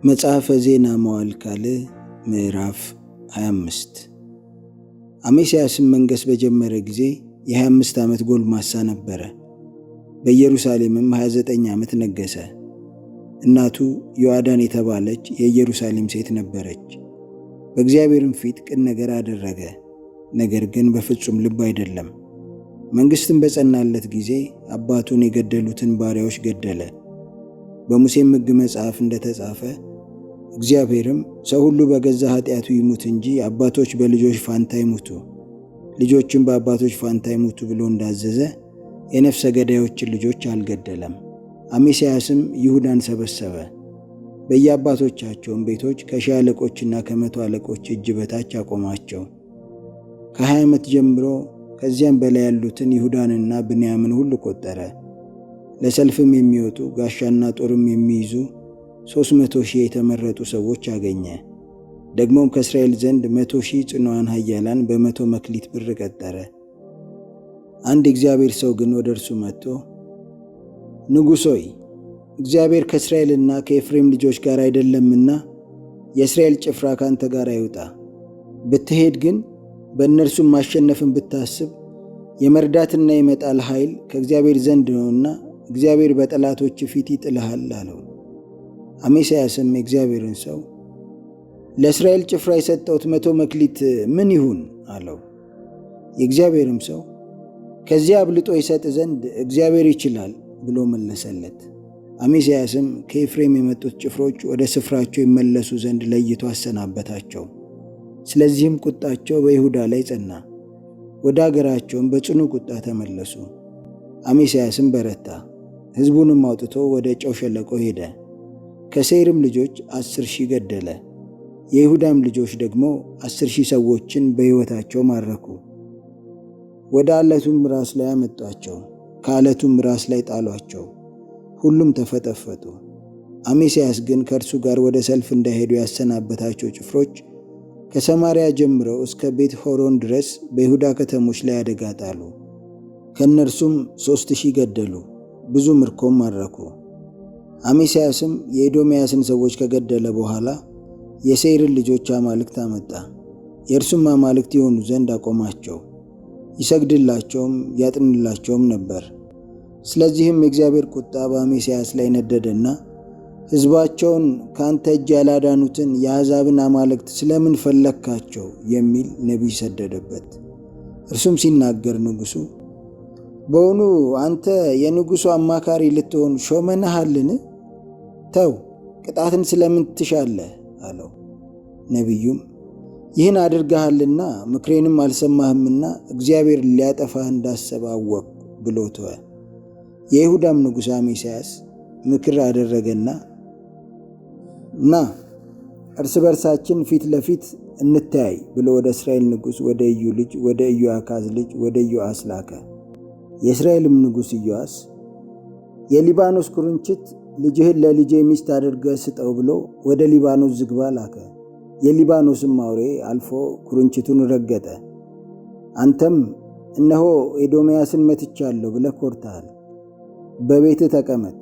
መጽሐፈ ዜና መዋዕል ካልዕ ምዕራፍ 25 አሜስያስም መንገሥ በጀመረ ጊዜ የ25 ዓመት ጎልማሳ ነበረ። በኢየሩሳሌምም 29 ዓመት ነገሠ። እናቱ ዮዓዳን የተባለች የኢየሩሳሌም ሴት ነበረች። በእግዚአብሔርም ፊት ቅን ነገር አደረገ፣ ነገር ግን በፍጹም ልብ አይደለም። መንግሥትም በጸናለት ጊዜ አባቱን የገደሉትን ባሪያዎች ገደለ። በሙሴም ሕግ መጽሐፍ እንደተጻፈ እግዚአብሔርም ሰው ሁሉ በገዛ ኃጢአቱ ይሙት እንጂ አባቶች በልጆች ፋንታ ይሙቱ፣ ልጆችም በአባቶች ፋንታ ይሙቱ ብሎ እንዳዘዘ የነፍሰ ገዳዮችን ልጆች አልገደለም። አሜስያስም ይሁዳን ሰበሰበ፣ በየአባቶቻቸውም ቤቶች ከ1000 አለቆችና ከ100 አለቆች እጅ በታች አቆማቸው። ከ20 ዓመት ጀምሮ ከዚያም በላይ ያሉትን ይሁዳንና ብንያምን ሁሉ ቆጠረ። ለሰልፍም የሚወጡ ጋሻና ጦርም የሚይዙ 300,000 የተመረጡ ሰዎች አገኘ። ደግሞም ከእስራኤል ዘንድ 100,000 ጽኑዓን ኃያላን በ100 መክሊት ብር ቀጠረ። አንድ እግዚአብሔር ሰው ግን ወደ እርሱ መጥቶ፣ ንጉሥ ሆይ፣ እግዚአብሔር ከእስራኤልና ከኤፍሬም ልጆች ጋር አይደለምና የእስራኤል ጭፍራ ካንተ ጋር አይውጣ። ብትሄድ ግን በእነርሱም ማሸነፍን ብታስብ የመርዳትና የመጣል ኃይል ከእግዚአብሔር ዘንድ ነውና እግዚአብሔር በጠላቶች ፊት ይጥልሃል አለው። አሜስያስም የእግዚአብሔርን ሰው ለእስራኤል ጭፍራ የሰጠሁት 100 መክሊት ምን ይሁን አለው። የእግዚአብሔርም ሰው ከዚያ አብልጦ ይሰጥ ዘንድ እግዚአብሔር ይችላል ብሎ መለሰለት። አሜስያስም ከኤፍሬም የመጡት ጭፍሮች ወደ ስፍራቸው ይመለሱ ዘንድ ለይቶ አሰናበታቸው። ስለዚህም ቁጣቸው በይሁዳ ላይ ጸና፣ ወደ አገራቸውም በጽኑ ቁጣ ተመለሱ። አሜስያስም በረታ፣ ሕዝቡንም አውጥቶ ወደ ጨው ሸለቆ ሄደ። ከሴይርም ልጆች 10,000 ገደለ። የይሁዳም ልጆች ደግሞ 10,000 ሰዎችን በሕይወታቸው ማረኩ። ወደ ዓለቱም ራስ ላይ አመጧቸው፣ ከዓለቱም ራስ ላይ ጣሏቸው። ሁሉም ተፈጠፈጡ። አሜስያስ ግን ከእርሱ ጋር ወደ ሰልፍ እንዳይሄዱ ያሰናበታቸው ጭፍሮች ከሰማርያ ጀምረው እስከ ቤት ሆሮን ድረስ በይሁዳ ከተሞች ላይ አደጋ ጣሉ። ከእነርሱም 3,000 ገደሉ፣ ብዙ ምርኮም ማረኩ። አሜስያስም የኤዶምያስን ሰዎች ከገደለ በኋላ የሴይርን ልጆች አማልክት አመጣ። የእርሱም አማልክት የሆኑ ዘንድ አቆማቸው፣ ይሰግድላቸውም ያጥንላቸውም ነበር። ስለዚህም የእግዚአብሔር ቁጣ በአሜስያስ ላይ ነደደና ሕዝባቸውን ከአንተ እጅ ያላዳኑትን የአሕዛብን አማልክት ስለምን ፈለግካቸው የሚል ነቢይ ሰደደበት። እርሱም ሲናገር ንጉሡ በውኑ አንተ የንጉሡ አማካሪ ልትሆን ሾመንሃልን? ተው፣ ቅጣትን ስለምን ትሻለህ አለው። ነቢዩም ይህን አድርገሃልና ምክሬንም አልሰማህምና እግዚአብሔር ሊያጠፋህ እንዳሰበ አወቅሁ ብሎ ተወ። የይሁዳም ንጉሥ አሜስያስ ምክር አደረገና እርስ በርሳችን ፊት ለፊት እንተያይ ብሎ ወደ እስራኤል ንጉሥ ወደ ኢዩ ልጅ ወደ ኢዮአካዝ ልጅ ወደ ኢዮአስ ላከ። የእስራኤልም ንጉሥ ኢዮአስ የሊባኖስ ኩርንችት ልጅህን ለልጄ ሚስት አድርገህ ስጠው ብሎ ወደ ሊባኖስ ዝግባ ላከ። የሊባኖስም አውሬ አልፎ ኩርንችቱን ረገጠ። አንተም እነሆ ኤዶምያስን መትቻለሁ ብለህ ኮርተሃል፣ በቤትህ ተቀመጥ፣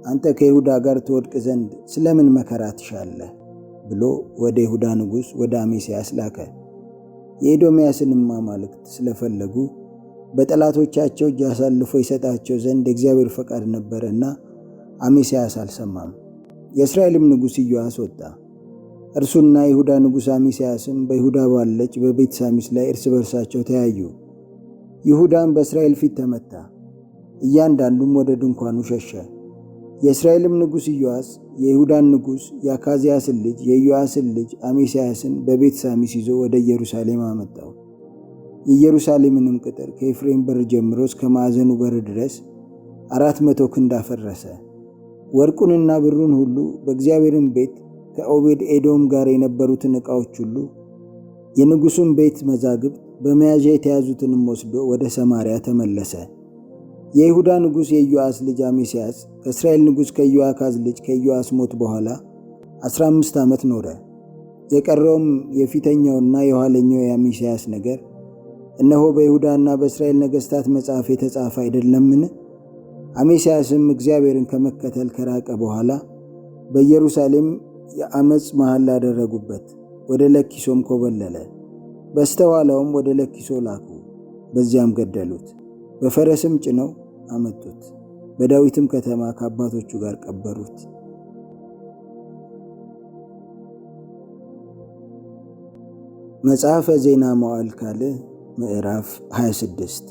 አንተ ከይሁዳ ጋር ትወድቅ ዘንድ ስለምን መከራ ትሻለህ ብሎ ወደ ይሁዳ ንጉሥ ወደ አሜስያስ ላከ። የኤዶምያስንም አማልክት ስለፈለጉ በጠላቶቻቸው እጅ አሳልፎ ይሰጣቸው ዘንድ የእግዚአብሔር ፈቃድ ነበረና አሜስያስ አልሰማም። የእስራኤልም ንጉሥ ኢዮአስ ወጣ። እርሱና ይሁዳ ንጉሥ አሜስያስም በይሁዳ ባለች በቤት ሳሚስ ላይ እርስ በርሳቸው ተያዩ። ይሁዳም በእስራኤል ፊት ተመታ፣ እያንዳንዱም ወደ ድንኳኑ ሸሸ። የእስራኤልም ንጉሥ ኢዮአስ የይሁዳን ንጉሥ የአካዝያስን ልጅ የኢዮአስን ልጅ አሜስያስን በቤት ሳሚስ ይዞ ወደ ኢየሩሳሌም አመጣው። የኢየሩሳሌምንም ቅጥር ከኤፍሬም በር ጀምሮ እስከ ማዕዘኑ በር ድረስ 400 ክንድ አፈረሰ። ወርቁንና ብሩን ሁሉ፣ በእግዚአብሔርም ቤት ከኦቤድ ኤዶም ጋር የነበሩትን ዕቃዎች ሁሉ፣ የንጉሡን ቤት መዛግብት፣ በመያዣ የተያዙትንም ወስዶ ወደ ሰማርያ ተመለሰ። የይሁዳ ንጉሥ የኢዮአስ ልጅ አሜስያስ ከእስራኤል ንጉሥ ከኢዮአካዝ ልጅ ከኢዮአስ ሞት በኋላ 15 ዓመት ኖረ። የቀረውም የፊተኛውና የኋለኛው የአሜስያስ ነገር እነሆ በይሁዳና በእስራኤል ነገሥታት መጽሐፍ የተጻፈ አይደለምን? አሜስያስም እግዚአብሔርን ከመከተል ከራቀ በኋላ በኢየሩሳሌም የአመፅ መሐላ አደረጉበት። ወደ ለኪሶም ኮበለለ። በስተኋላውም ወደ ለኪሶ ላኩ። በዚያም ገደሉት። በፈረስም ጭነው አመጡት። በዳዊትም ከተማ ከአባቶቹ ጋር ቀበሩት። መጽሐፈ ዜና መዋዕል ካልዕ ምዕራፍ 26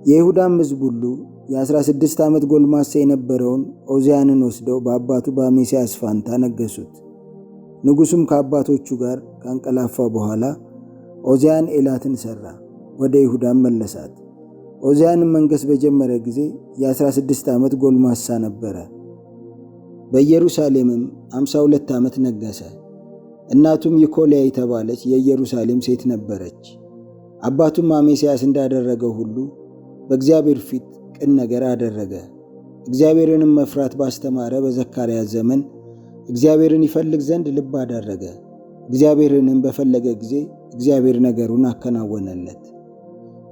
የይሁዳም ሕዝብ ሁሉ የ16 ዓመት ጎልማሳ የነበረውን ዖዝያንን ወስደው በአባቱ በአሜስያስ ፋንታ ነገሱት። ንጉሡም ከአባቶቹ ጋር ካንቀላፋ በኋላ ዖዝያን ኤላትን ሠራ፣ ወደ ይሁዳም መለሳት። ዖዝያንም መንገሥ በጀመረ ጊዜ የ16 ዓመት ጎልማሳ ነበረ። በኢየሩሳሌምም 52 ዓመት ነገሠ። እናቱም ይኮልያ የተባለች የኢየሩሳሌም ሴት ነበረች። አባቱም አሜስያስ እንዳደረገው ሁሉ በእግዚአብሔር ፊት ቅን ነገር አደረገ። እግዚአብሔርንም መፍራት ባስተማረ በዘካርያስ ዘመን እግዚአብሔርን ይፈልግ ዘንድ ልብ አደረገ። እግዚአብሔርንም በፈለገ ጊዜ እግዚአብሔር ነገሩን አከናወነለት።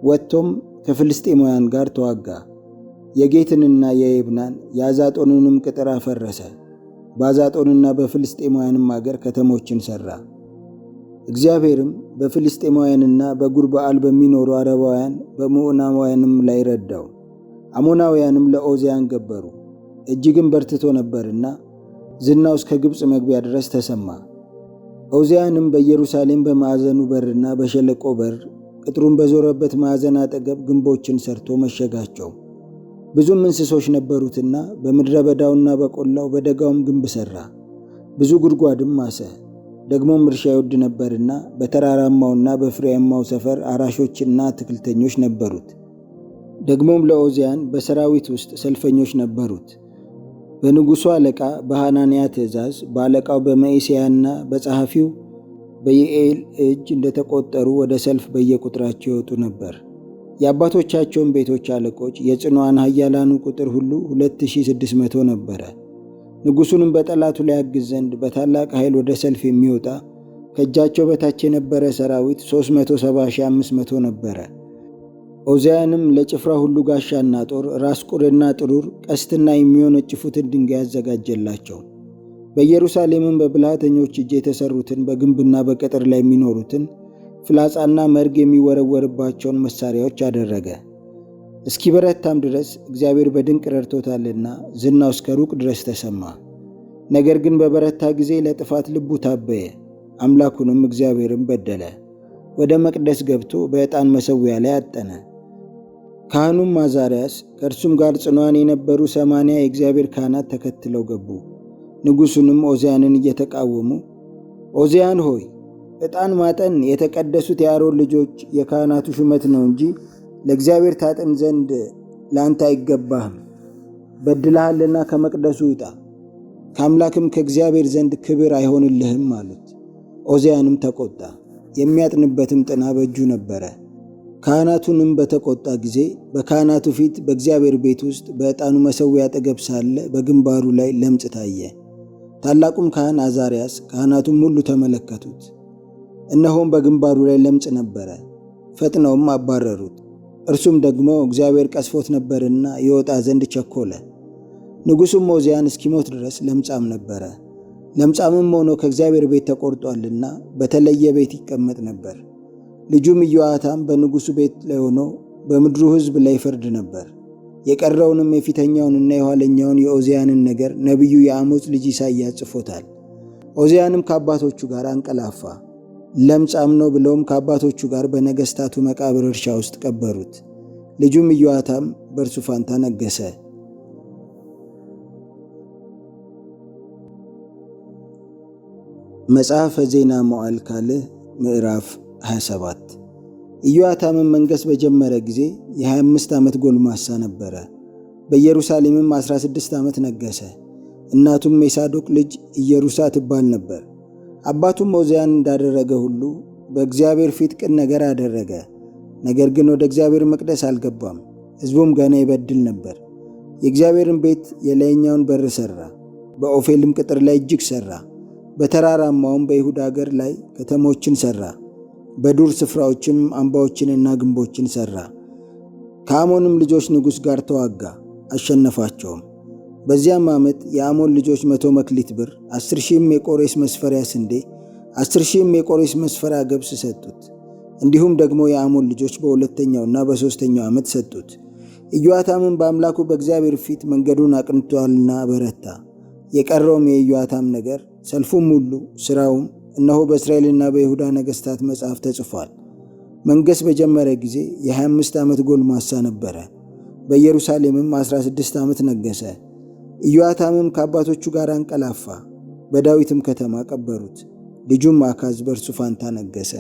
ወጥቶም ከፍልስጤማውያን ጋር ተዋጋ። የጌትንና የየብናን የአዛጦንንም ቅጥር አፈረሰ። በአዛጦንና በፍልስጤማውያንም አገር ከተሞችን ሠራ። እግዚአብሔርም በፍልስጤማውያንና በጉርበኣል በሚኖሩ አረባውያን በምዑናውያንም ላይ ረዳው። አሞናውያንም ለዖዝያን ገበሩ። እጅግም በርትቶ ነበርና ዝናው እስከ ግብፅ መግቢያ ድረስ ተሰማ። ዖዝያንም በኢየሩሳሌም በማዕዘኑ በርና በሸለቆ በር ቅጥሩን በዞረበት ማዕዘን አጠገብ ግንቦችን ሰርቶ መሸጋቸው። ብዙም እንስሶች ነበሩትና በምድረ በዳውና በቆላው በደጋውም ግንብ ሠራ። ብዙ ጉድጓድም ማሰ። ደግሞም እርሻ ይወድ ነበርና በተራራማውና በፍሬያማው ሰፈር አራሾችና አትክልተኞች ነበሩት። ደግሞም ለዖዝያን በሰራዊት ውስጥ ሰልፈኞች ነበሩት። በንጉሡ አለቃ በሐናንያ ትእዛዝ በአለቃው በመዕሤያና በጸሐፊው በይኤል እጅ እንደተቆጠሩ ወደ ሰልፍ በየቁጥራቸው ይወጡ ነበር። የአባቶቻቸውን ቤቶች አለቆች የጽኑዓን ኃያላኑ ቁጥር ሁሉ 2600 ነበረ። ንጉሡንም በጠላቱ ላይ ያግዝ ዘንድ በታላቅ ኃይል ወደ ሰልፍ የሚወጣ ከእጃቸው በታች የነበረ ሰራዊት 370,500 ነበረ። ዖዝያንም ለጭፍራ ሁሉ ጋሻና ጦር፣ ራስ ቁርና ጥሩር፣ ቀስትና የሚወነጭፉትን ድንጋይ አዘጋጀላቸው። በኢየሩሳሌምም በብልሃተኞች እጅ የተሠሩትን በግንብና በቅጥር ላይ የሚኖሩትን ፍላጻና መርግ የሚወረወርባቸውን መሣሪያዎች አደረገ። እስኪበረታም ድረስ እግዚአብሔር በድንቅ ረድቶታልና ዝናው እስከ ሩቅ ድረስ ተሰማ። ነገር ግን በበረታ ጊዜ ለጥፋት ልቡ ታበየ፣ አምላኩንም እግዚአብሔርን በደለ። ወደ መቅደስ ገብቶ በዕጣን መሠዊያ ላይ አጠነ። ካህኑም አዛርያስ ከእርሱም ጋር ጽኑዓን የነበሩ 80 የእግዚአብሔር ካህናት ተከትለው ገቡ። ንጉሡንም ዖዝያንን እየተቃወሙ ዖዝያን ሆይ ዕጣን ማጠን የተቀደሱት የአሮን ልጆች የካህናቱ ሹመት ነው እንጂ ለእግዚአብሔር ታጥን ዘንድ ለአንተ አይገባህም። በድለሃልና ከመቅደሱ ውጣ፣ ከአምላክም ከእግዚአብሔር ዘንድ ክብር አይሆንልህም አሉት። ዖዝያንም ተቆጣ፣ የሚያጥንበትም ጥና በእጁ ነበረ። ካህናቱንም በተቆጣ ጊዜ በካህናቱ ፊት በእግዚአብሔር ቤት ውስጥ በዕጣኑ መሠዊያ አጠገብ ሳለ በግንባሩ ላይ ለምጽ ታየ። ታላቁም ካህን አዛርያስ ካህናቱም ሁሉ ተመለከቱት፣ እነሆም በግንባሩ ላይ ለምጽ ነበረ። ፈጥነውም አባረሩት። እርሱም ደግሞ እግዚአብሔር ቀስፎት ነበርና ይወጣ ዘንድ ቸኮለ። ንጉሡም ዖዝያን እስኪሞት ድረስ ለምጻም ነበረ። ለምጻምም ሆኖ ከእግዚአብሔር ቤት ተቆርጧልና በተለየ ቤት ይቀመጥ ነበር። ልጁም ኢዮአታም በንጉሡ ቤት ላይ ሆኖ በምድሩ ሕዝብ ላይ ይፈርድ ነበር። የቀረውንም የፊተኛውንና የኋለኛውን የዖዝያንን ነገር ነቢዩ የአሞጽ ልጅ ኢሳይያስ ጽፎታል። ዖዝያንም ከአባቶቹ ጋር አንቀላፋ፣ ለምጻም ነው ብለውም ከአባቶቹ ጋር በነገሥታቱ መቃብር እርሻ ውስጥ ቀበሩት። ልጁም ኢዮአታም በእርሱ ፋንታ ነገሠ። መጽሐፈ ዜና መዋዕል ካልዕ ምዕራፍ 27 ኢዮአታምም መንገሥ በጀመረ ጊዜ የ25 ዓመት ጎልማሳ ነበረ። በኢየሩሳሌምም 16 ዓመት ነገሠ። እናቱም የሳዶቅ ልጅ ኢየሩሳ ትባል ነበር። አባቱም ዖዝያን እንዳደረገ ሁሉ በእግዚአብሔር ፊት ቅን ነገር አደረገ። ነገር ግን ወደ እግዚአብሔር መቅደስ አልገባም፣ ሕዝቡም ገና ይበድል ነበር። የእግዚአብሔርን ቤት የላይኛውን በር ሠራ፣ በኦፌልም ቅጥር ላይ እጅግ ሠራ። በተራራማውም በይሁዳ አገር ላይ ከተሞችን ሠራ፣ በዱር ስፍራዎችም አምባዎችንና ግንቦችን ሠራ። ከአሞንም ልጆች ንጉሥ ጋር ተዋጋ፣ አሸነፋቸውም። በዚያም ዓመት የአሞን ልጆች 100 መክሊት ብር፣ 10,000 የቆሬስ መስፈሪያ ስንዴ፣ 10,000 የቆሬስ መስፈሪያ ገብስ ሰጡት። እንዲሁም ደግሞ የአሞን ልጆች በሁለተኛውና በሦስተኛው ዓመት ሰጡት። ኢዮአታምም በአምላኩ በእግዚአብሔር ፊት መንገዱን አቅንቶአልና በረታ። የቀረውም የኢዮአታም ነገር፣ ሰልፉም ሁሉ ሥራውም እነሆ በእስራኤልና በይሁዳ ነገሥታት መጽሐፍ ተጽፏል። መንገሥ በጀመረ ጊዜ የ25 ዓመት ጎልማሳ ነበረ። በኢየሩሳሌምም 16 ዓመት ነገሠ። ኢዮአታምም ከአባቶቹ ጋር አንቀላፋ፣ በዳዊትም ከተማ ቀበሩት። ልጁም አካዝ በእርሱ ፋንታ ነገሠ።